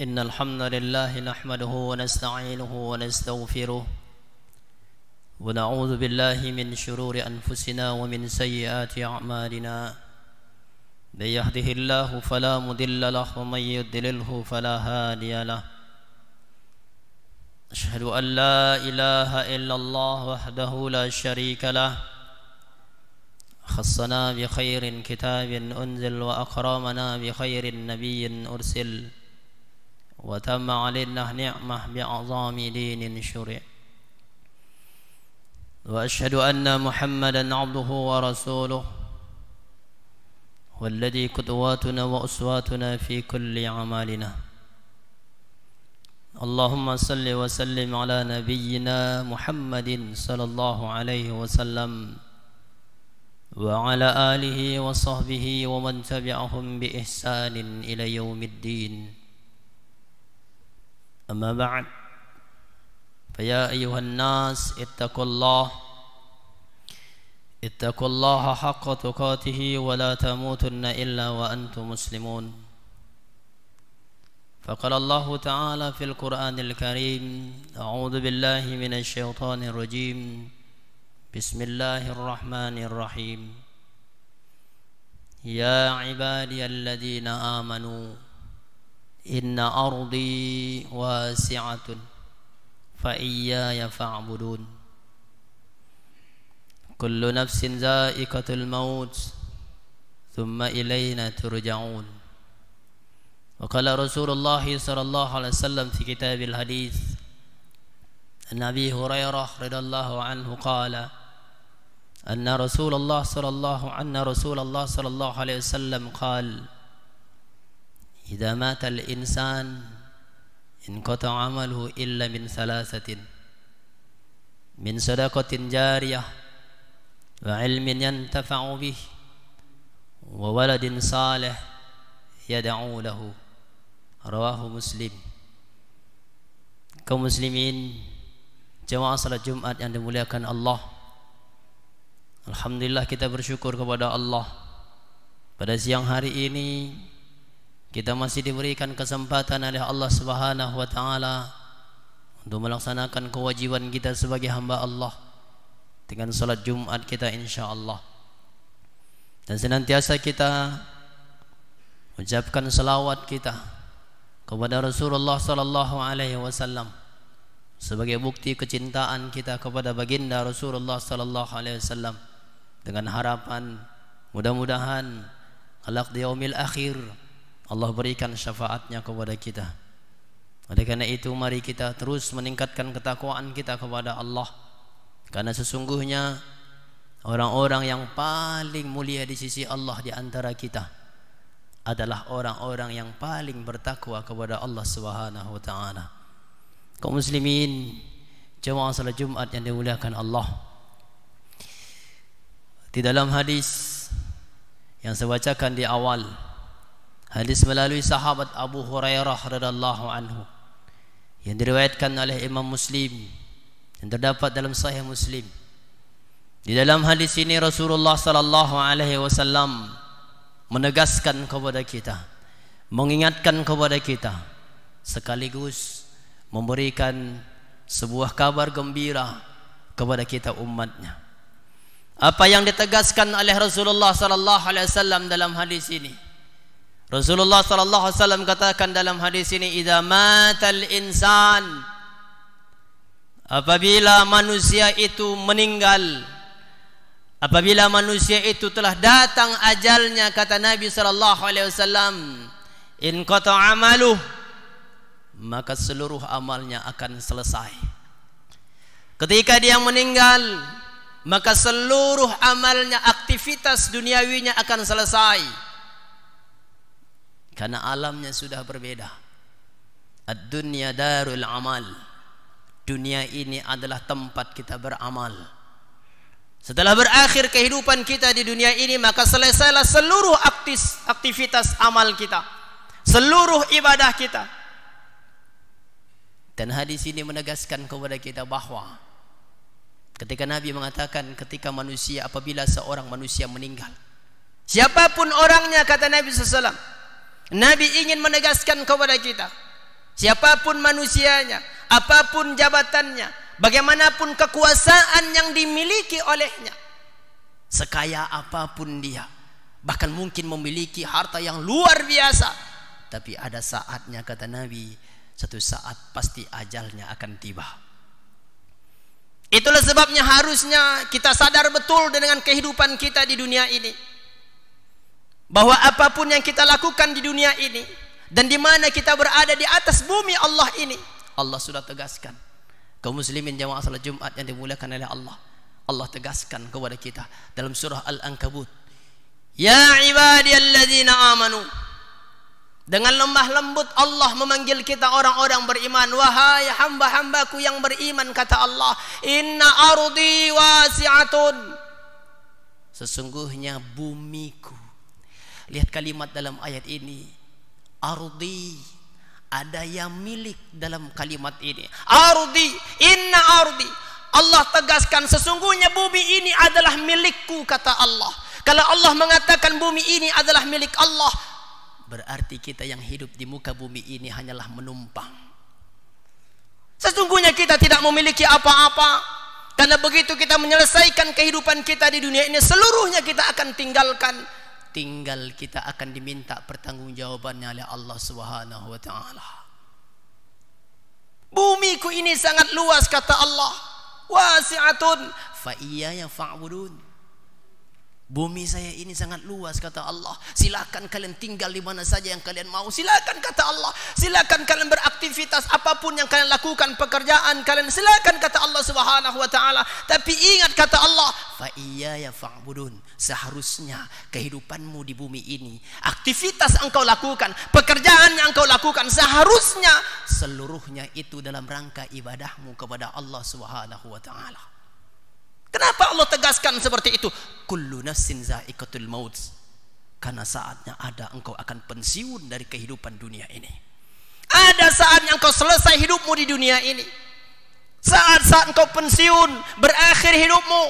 إن الحمد لله نحمده ونستعينه ونستغفره ونعوذ بالله من شرور أنفسنا ومن سيئات أعمالنا من يهده الله فلا مضل له ومن يضلله فلا هادي له أشهد أن لا إله إلا الله وحده لا شريك له خصنا بخير كتاب أنزل وأكرمنا بخير نبي أرسل وتم علينا نعمة بعظام دين شرع وأشهد أن محمدا عبده ورسوله والذي قدواتنا وأسواتنا في كل أعمالنا اللهم صل وسلم على نبينا محمد صلى الله عليه وسلم وعلى آله وصحبه ومن تبعهم بإحسان إلى يوم الدين أما بعد فيا أيها الناس اتقوا الله حق تقاته ولا تموتن إلا وأنتم مسلمون فقال الله تعالى في القرآن الكريم أعوذ بالله من الشيطان الرجيم بسم الله الرحمن الرحيم يا عبادي الذين آمنوا إن أرضي واسعة فإياي فاعبدون كل نفس ذائقة الموت ثم إلينا ترجعون وقال رسول الله صلى الله عليه وسلم في كتاب الحديث عن أبي هريرة رضي الله عنه قال أن رسول الله صلى الله عليه وسلم قال إذا مات الإنسان انقطع عمله إلا من ثلاثة من صدقة جارية وعلم ينتفع به وولد صالح يدعو له رواه مسلم. Kaum muslimin jemaah salat Jumat yang dimuliakan Allah, alhamdulillah kita bersyukur kepada Allah pada siang hari ini kita masih diberikan kesempatan oleh Allah Subhanahu wa taala untuk melaksanakan kewajiban kita sebagai hamba Allah dengan salat Jumat kita insyaallah. Dan senantiasa kita ucapkan selawat kita kepada Rasulullah sallallahu alaihi wasallam sebagai bukti kecintaan kita kepada baginda Rasulullah sallallahu alaihi wasallam dengan harapan mudah-mudahan kelak di yaumil akhir Allah berikan syafaatnya kepada kita. Oleh karena itu mari kita terus meningkatkan ketakwaan kita kepada Allah, karena sesungguhnya orang-orang yang paling mulia di sisi Allah di antara kita adalah orang-orang yang paling bertakwa kepada Allah Subhanahu wa taala. Kaum muslimin jemaah salat Jumat yang dimuliakan Allah, di dalam hadis yang saya bacakan di awal, hadis melalui sahabat Abu Hurairah radhiyallahu anhu yang diriwayatkan oleh Imam Muslim yang terdapat dalam Sahih Muslim. Di dalam hadis ini Rasulullah sallallahu alaihi wasallam menegaskan kepada kita, mengingatkan kepada kita, sekaligus memberikan sebuah kabar gembira kepada kita umatnya. Apa yang ditegaskan oleh Rasulullah sallallahu alaihi wasallam dalam hadis ini? Rasulullah sallallahu alaihi wasallam katakan dalam hadis ini, idza matal insan, apabila manusia itu meninggal, apabila manusia itu telah datang ajalnya, kata Nabi sallallahu alaihi wasallam, in qata amaluh, maka seluruh amalnya akan selesai. Ketika dia meninggal, maka seluruh amalnya, aktivitas duniawinya akan selesai. Karena alamnya sudah berbeda. Ad-dunya darul amal. Dunia ini adalah tempat kita beramal. Setelah berakhir kehidupan kita di dunia ini, maka selesailah seluruh aktivitas amal kita, seluruh ibadah kita. Dan hadis ini menegaskan kepada kita bahwa ketika Nabi mengatakan, ketika manusia, apabila seorang manusia meninggal, siapapun orangnya, kata Nabi SAW, Nabi ingin menegaskan kepada kita Siapapun manusianya, apapun jabatannya, bagaimanapun kekuasaan yang dimiliki olehnya, sekaya apapun dia, bahkan mungkin memiliki harta yang luar biasa, tapi ada saatnya, kata Nabi, satu saat pasti ajalnya akan tiba. Itulah sebabnya harusnya kita sadar betul dengan kehidupan kita di dunia ini, bahwa apapun yang kita lakukan di dunia ini dan di mana kita berada di atas bumi Allah ini, Allah sudah tegaskan. Kaum muslimin jamaah salat Jumat yang dimuliakan oleh Allah, Allah tegaskan kepada kita dalam surah Al-Ankabut, ya ibadiyalladzina amanu. Dengan lemah lembut Allah memanggil kita orang-orang beriman. Wahai hamba-hambaku yang beriman, kata Allah, inna ardi wasi'atun. Sesungguhnya bumiku. Lihat kalimat dalam ayat ini, ardi, ada yang milik dalam kalimat ini. Ardi, inna ardi. Allah tegaskan sesungguhnya bumi ini adalah milikku, kata Allah. Kalau Allah mengatakan bumi ini adalah milik Allah, berarti kita yang hidup di muka bumi ini hanyalah menumpang. Sesungguhnya kita tidak memiliki apa-apa, karena begitu kita menyelesaikan kehidupan kita di dunia ini, seluruhnya kita akan tinggalkan. Tinggal kita akan diminta pertanggungjawabannya oleh Allah Subhanahu wa taala. Bumiku ini sangat luas, kata Allah, wasi'atun fa iyaya fa'budun. Bumi saya ini sangat luas, kata Allah. Silakan kalian tinggal di mana saja yang kalian mau. Silakan, kata Allah. Silakan kalian beraktivitas apapun yang kalian lakukan, pekerjaan kalian. Silakan, kata Allah Subhanahu wa taala. Tapi ingat, kata Allah, fa iyaya fa'budun. Seharusnya kehidupanmu di bumi ini, aktivitas engkau lakukan, pekerjaan yang engkau lakukan, seharusnya seluruhnya itu dalam rangka ibadahmu kepada Allah Subhanahu wa taala. Kenapa Allah tegaskan seperti itu? Kullu nafsin za'iqatul maut. Karena saatnya ada engkau akan pensiun dari kehidupan dunia ini. Ada saatnya engkau selesai hidupmu di dunia ini. Saat-saat engkau pensiun, berakhir hidupmu.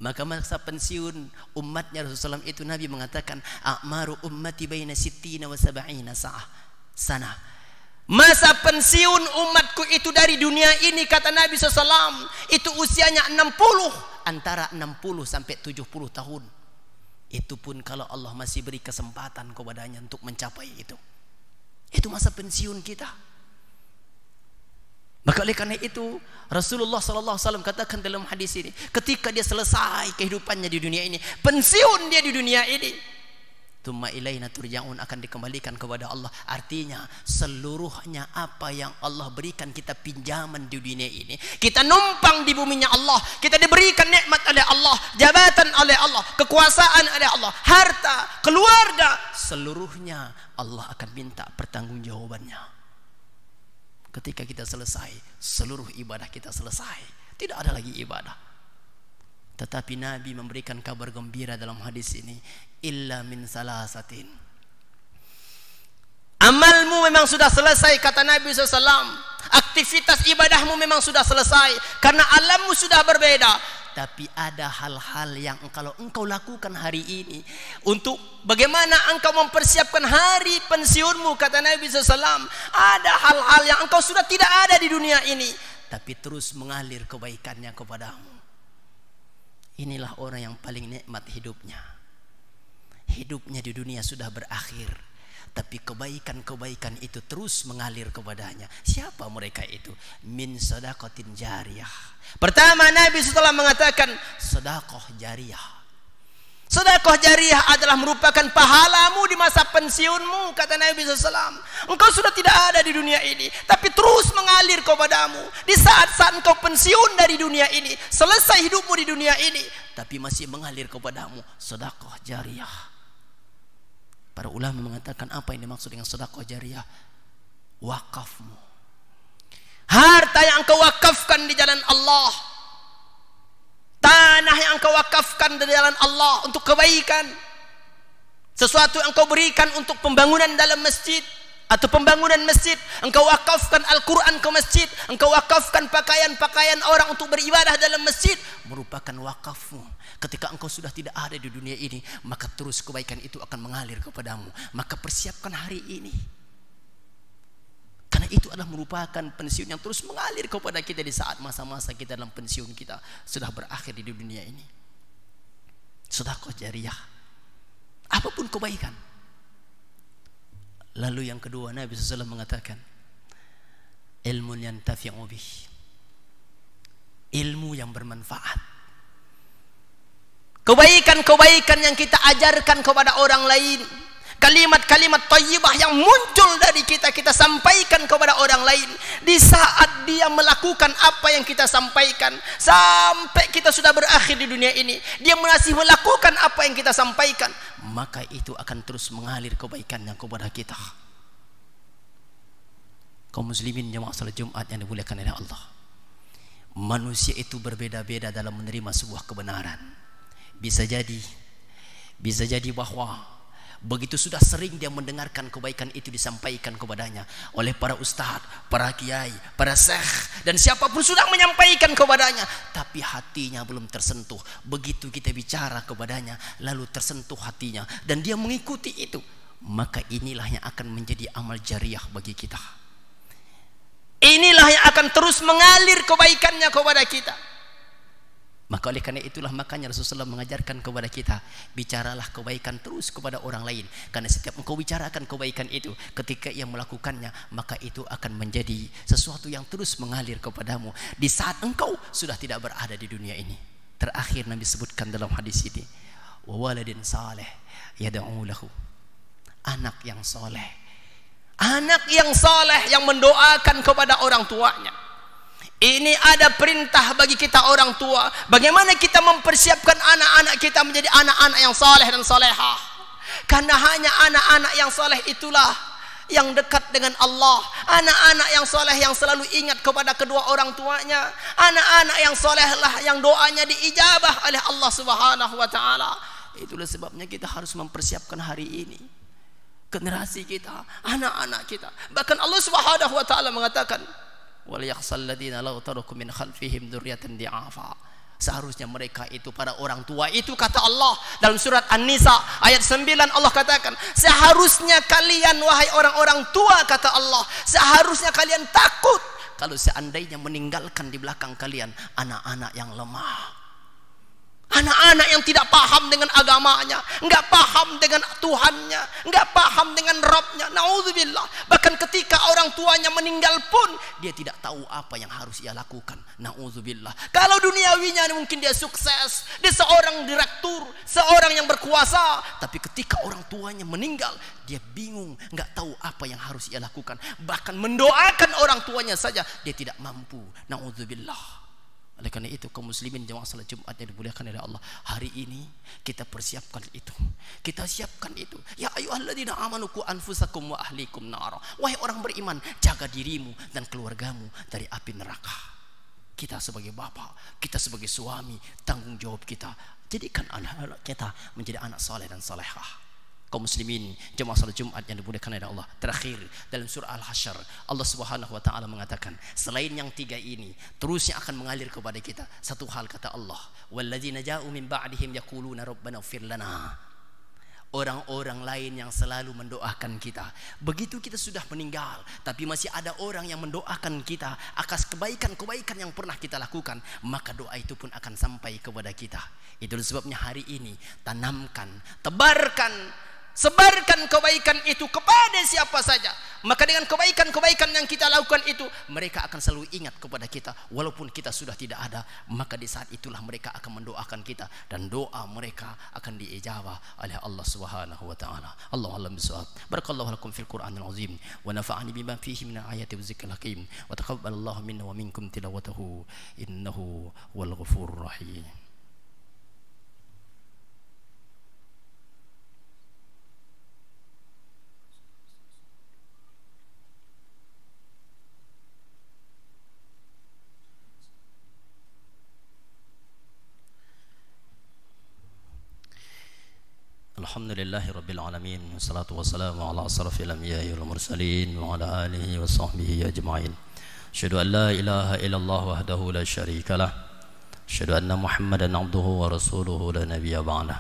Maka masa pensiun umatnya Rasulullah SAW itu, Nabi mengatakan, a'maru ummati baina sittina wa sab'ina sana. Masa pensiun umatku itu dari dunia ini, kata Nabi SAW, itu usianya 60, antara 60 sampai 70 tahun. Itu pun kalau Allah masih beri kesempatan kepadanya untuk mencapai itu. Itu masa pensiun kita. Maka oleh karena itu Rasulullah SAW katakan dalam hadis ini, ketika dia selesai kehidupannya di dunia ini, pensiun dia di dunia ini, Tsumma ilaina turja'un, akan dikembalikan kepada Allah. Artinya seluruhnya apa yang Allah berikan kita pinjaman di dunia ini, kita numpang di buminya Allah, kita diberikan nikmat oleh Allah, jabatan oleh Allah, kekuasaan oleh Allah, harta, keluarga, seluruhnya Allah akan minta pertanggungjawabannya. Ketika kita selesai, seluruh ibadah kita selesai, tidak ada lagi ibadah. Tetapi Nabi memberikan kabar gembira dalam hadis ini, illa min salasatin. Amalmu memang sudah selesai, kata Nabi SAW. Aktivitas ibadahmu memang sudah selesai, karena alammu sudah berbeda. Tapi ada hal-hal yang kalau engkau lakukan hari ini, untuk bagaimana engkau mempersiapkan hari pensiunmu, kata Nabi SAW. Ada hal-hal yang engkau sudah tidak ada di dunia ini, tapi terus mengalir kebaikannya kepadamu. Inilah orang yang paling nikmat hidupnya. Hidupnya di dunia sudah berakhir, tapi kebaikan-kebaikan itu terus mengalir kepadanya. Siapa mereka itu? Min sadaqatin jariyah. Pertama, Nabi setelah mengatakan sedekah jariyah. Sedekah jariyah adalah merupakan pahalamu di masa pensiunmu, kata Nabi SAW. Engkau sudah tidak ada di dunia ini, tapi terus mengalir kepadamu. Di saat-saat engkau pensiun dari dunia ini, selesai hidupmu di dunia ini, tapi masih mengalir kepadamu sedekah jariyah. Para ulama mengatakan, apa yang dimaksud dengan sedekah jariyah? Wakafmu, harta yang engkau wakafkan di jalan Allah, tanah yang engkau wakafkan di jalan Allah untuk kebaikan, sesuatu yang engkau berikan untuk pembangunan dalam masjid atau pembangunan masjid, engkau wakafkan Al-Quran ke masjid, engkau wakafkan pakaian-pakaian orang untuk beribadah dalam masjid, merupakan wakafmu. Ketika engkau sudah tidak ada di dunia ini, maka terus kebaikan itu akan mengalir kepadamu. Maka persiapkan hari ini. Karena itu adalah merupakan pensiun yang terus mengalir kepada kita di saat masa-masa kita dalam pensiun kita sudah berakhir di dunia ini. Sedekah jariyah, apapun kebaikan. Lalu yang kedua, Nabi SAW mengatakan, ilmu yang yantafi'u bih, ilmu yang bermanfaat. Kebaikan-kebaikan yang kita ajarkan kepada orang lain, kalimat-kalimat thayyibah yang muncul dari kita, kita sampaikan kepada orang lain. Di saat dia melakukan apa yang kita sampaikan, sampai kita sudah berakhir di dunia ini, dia masih melakukan apa yang kita sampaikan, maka itu akan terus mengalir kebaikannya kepada kita. Kaum muslimin jemaah salat Jumat yang dimuliakan oleh Allah, manusia itu berbeda-beda dalam menerima sebuah kebenaran. Bisa jadi bahwa begitu sudah sering dia mendengarkan kebaikan itu disampaikan kepadanya oleh para ustadz, para kiai, para syekh, dan siapapun sudah menyampaikan kepadanya, tapi hatinya belum tersentuh. Begitu kita bicara kepadanya, lalu tersentuh hatinya dan dia mengikuti itu, maka inilah yang akan menjadi amal jariyah bagi kita. Inilah yang akan terus mengalir kebaikannya kepada kita. Maka oleh karena itulah makanya Rasulullah mengajarkan kepada kita, bicaralah kebaikan terus kepada orang lain. Karena setiap engkau bicarakan kebaikan itu, ketika ia melakukannya, maka itu akan menjadi sesuatu yang terus mengalir kepadamu di saat engkau sudah tidak berada di dunia ini. Terakhir Nabi sebutkan dalam hadis ini, wa waladin saleh yad'u lahu, anak yang soleh, anak yang soleh yang mendoakan kepada orang tuanya. Ini ada perintah bagi kita orang tua, bagaimana kita mempersiapkan anak-anak kita menjadi anak-anak yang saleh dan salehah. Karena hanya anak-anak yang saleh itulah yang dekat dengan Allah. Anak-anak yang saleh yang selalu ingat kepada kedua orang tuanya. Anak-anak yang salehlah yang doanya diijabah oleh Allah Subhanahu wa taala. Itulah sebabnya kita harus mempersiapkan hari ini generasi kita, anak-anak kita. Bahkan Allah Subhanahu wa taala mengatakan, wal yakhsal ladina law taraku min khalfihim dzurriyyatan di'afa. Seharusnya mereka itu, para orang tua itu, kata Allah dalam surat An-Nisa ayat 9, Allah katakan, seharusnya kalian wahai orang-orang tua, kata Allah, seharusnya kalian takut kalau seandainya meninggalkan di belakang kalian anak-anak yang lemah, anak-anak yang tidak paham dengan agamanya, enggak paham dengan Tuhannya, enggak paham dengan Rabbnya. Na'udzubillah. Bahkan ketika orang tuanya meninggal pun dia tidak tahu apa yang harus ia lakukan. Na'udzubillah. Kalau duniawinya mungkin dia sukses, dia seorang direktur, seorang yang berkuasa, tapi ketika orang tuanya meninggal dia bingung, enggak tahu apa yang harus ia lakukan. Bahkan mendoakan orang tuanya saja dia tidak mampu. Na'udzubillah. Oleh karena itu kaum muslimin jemaah salat Jumat yang dimuliakan oleh Allah, hari ini kita persiapkan itu, kita siapkan itu. Ya ayyuhalladzina amanu qu anfusakum wa ahlikum nara. Wahai orang beriman, jaga dirimu dan keluargamu dari api neraka. Kita sebagai bapak, kita sebagai suami, tanggung jawab kita, jadikan anak-anak kita menjadi anak saleh dan salehah. Kaum muslimin jemaah salat Jumat yang dimuliakan oleh Allah, terakhir dalam surah Al-Hasyr Allah Subhanahu wa taala mengatakan, selain yang tiga ini terusnya akan mengalir kepada kita satu hal, kata Allah, walladzina ja'u min ba'dihim yaquluna rabbana ighfir lana. Orang-orang lain yang selalu mendoakan kita begitu kita sudah meninggal, tapi masih ada orang yang mendoakan kita atas kebaikan-kebaikan yang pernah kita lakukan, maka doa itu pun akan sampai kepada kita. Itulah sebabnya hari ini tanamkan, tebarkan, sebarkan kebaikan itu kepada siapa saja. Maka dengan kebaikan-kebaikan yang kita lakukan itu, mereka akan selalu ingat kepada kita walaupun kita sudah tidak ada. Maka di saat itulah mereka akan mendoakan kita dan doa mereka akan diijabah oleh Allah Subhanahu wa taala. Allahu a'lam bissawab. Barakallahu lakum fil Qur'anil azim wa nafa'ani bima fihi min ayati wa zikril hakim wa taqabbalallahu minna wa minkum tilawatahu innahu wal ghafurur rahim. Alhamdulillahi Rabbil Alamin, wassalatu wassalamu ala asrafil anbiya'i wal mursalin wa ala alihi wa sahbihi ajma'in. Asyhadu an la ilaha illallah wahdahu la syarika lah, asyhadu anna Muhammadan abduhu wa rasuluhu la nabiyya ba'dah.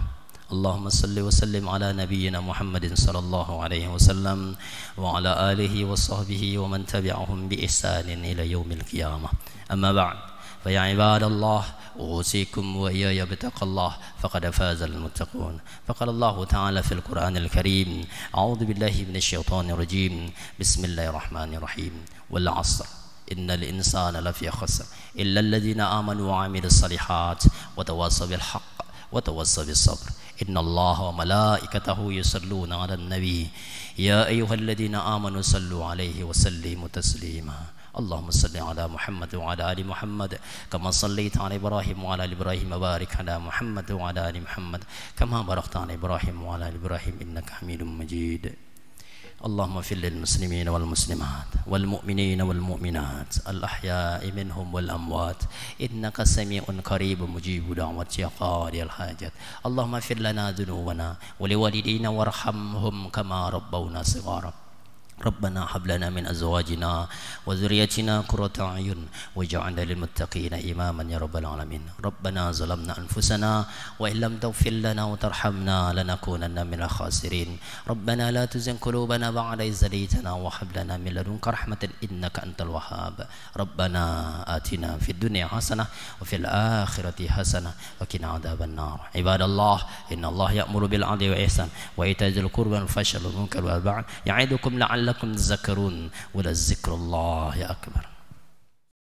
اللهم صل وسلم على نبينا محمد صلى الله عليه وسلم وعلى آله وصحبه ومن تبعهم بإحسان إلى يوم القيامة. أما بعد، فيا عباد الله، أوصيكم وإياي بتقوى الله فقد فاز المتقون. فقال الله تعالى في القرآن الكريم: أعوذ بالله من الشيطان الرجيم، بسم الله الرحمن الرحيم، والعصر إن الإنسان لفي خسر إلا الذين آمنوا وعملوا الصالحات وتواصوا بالحق وتواصوا بالصبر إن الله وملائكته يصلون على النبي يا أيها الذين آمنوا صلوا عليه وسلموا تسليما. اللهم صل على محمد وعلى آل محمد كما صليت على إبراهيم وعلى آل إبراهيم وبارك على محمد وعلى آل محمد كما باركت على إبراهيم وعلى آل إبراهيم إنك حميد مجيد. اللهم اغفر للمسلمين والمسلمات والمؤمنين والمؤمنات الأحياء منهم والأموات إنك سميع قريب مجيب دعوة يا قاضي الحاجات. اللهم اغفر لنا ذنوبنا ولوالدينا وارحمهم كما ربونا صغارا. ربنا هب لنا من أزواجنا وذريتنا قرة أعين واجعلنا للمتقين إماما يا رب العالمين. ربنا ظلمنا أنفسنا وإن لم تغفر لنا وترحمنا لنكونن من الخاسرين. ربنا لا تزغ قلوبنا بعد إذ هديتنا وهب لنا من لدنك رحمة إنك أنت الوهاب. ربنا آتنا في الدنيا حسنة وفي الآخرة حسنة وقنا عذاب النار. عباد الله، إن الله يأمر بالعدل والإحسان وإيتاء ذي القربى والفحشاء والمنكر والبغي يعظكم لعلكم تذكرون ولذكر الله أكبر.